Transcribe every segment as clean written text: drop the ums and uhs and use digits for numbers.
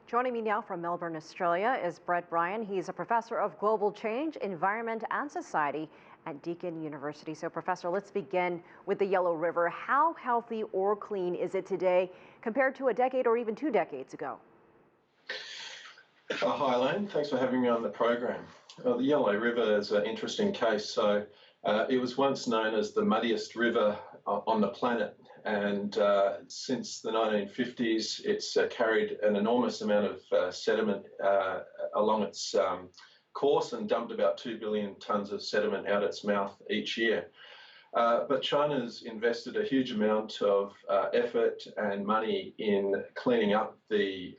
Joining me now from Melbourne, Australia is Brett Bryan. He's a professor of global change, environment and society at Deakin University. So Professor, let's begin with the Yellow River. How healthy or clean is it today compared to a decade or even 2 decades ago? Hi, Elaine. Thanks for having me on the program. The Yellow River is an interesting case. It was once known as the muddiest river on the planet, and since the 1950s, it's carried an enormous amount of sediment along its course and dumped about 2 billion tonnes of sediment out its mouth each year. But China's invested a huge amount of effort and money in cleaning up the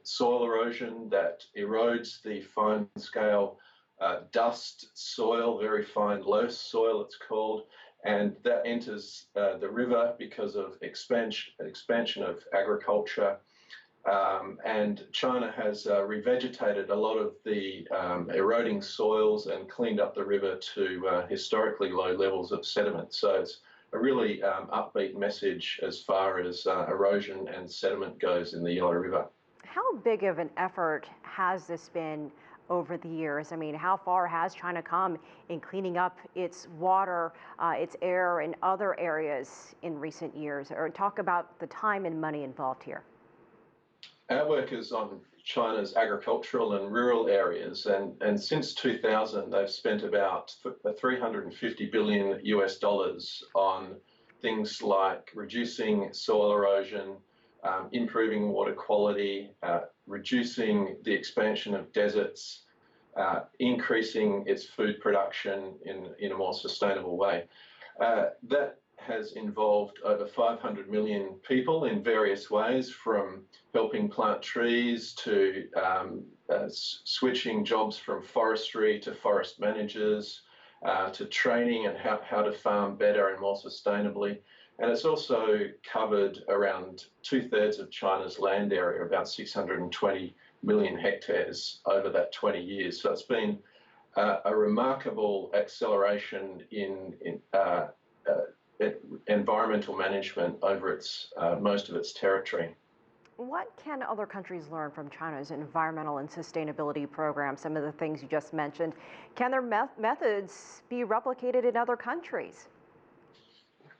soil erosion that erodes the fine-scale dust soil, very fine loess soil it's called, and that enters the river because of expansion of agriculture. And China has revegetated a lot of the eroding soils and cleaned up the river to historically low levels of sediment. So it's a really upbeat message as far as erosion and sediment goes in the Yellow River. How big of an effort has this been over the years? I mean, how far has China come in cleaning up its water, its air, and other areas in recent years? Or talk about the time and money involved here. Our work is on China's agricultural and rural areas, and since 2000, they've spent about $350 billion on things like reducing soil erosion, improving water quality, reducing the expansion of deserts, increasing its food production in a more sustainable way. That has involved over 500 million people in various ways, from helping plant trees to switching jobs from forestry to forest managers, to training and how to farm better and more sustainably. And it's also covered around 2/3 of China's land area, about 620 million hectares over that 20 years. So it's been a remarkable acceleration in environmental management over most of its territory. What can other countries learn from China's environmental and sustainability program? Some of the things you just mentioned. Can their methods be replicated in other countries?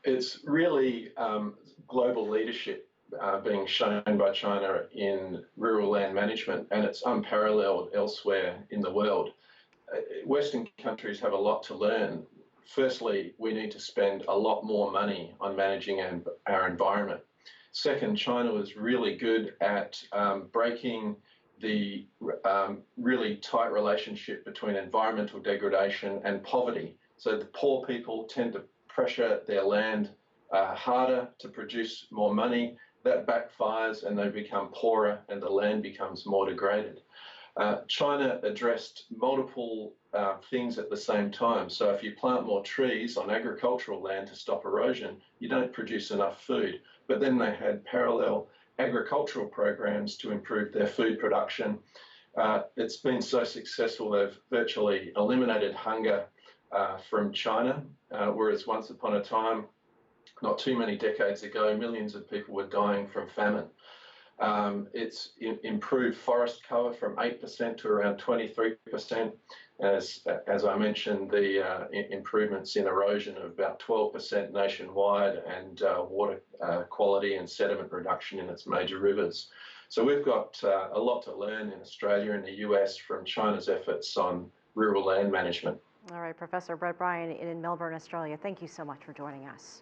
It's really global leadership being shown by China in rural land management, and it's unparalleled elsewhere in the world. Western countries have a lot to learn. Firstly, we need to spend a lot more money on managing our environment. Second, China was really good at breaking the really tight relationship between environmental degradation and poverty. So the poor people tend to pressure their land harder to produce more money. That backfires and they become poorer and the land becomes more degraded. China addressed multiple things at the same time. So if you plant more trees on agricultural land to stop erosion, you don't produce enough food. But then they had parallel agricultural programs to improve their food production. It's been so successful, they've virtually eliminated hunger from China, whereas once upon a time, not too many decades ago, millions of people were dying from famine. It's improved forest cover from 8% to around 23%. As I mentioned, the improvements in erosion of about 12% nationwide, and water quality and sediment reduction in its major rivers. So we've got a lot to learn in Australia and the US from China's efforts on rural land management. All right, Professor Brett Bryan in Melbourne, Australia, thank you so much for joining us.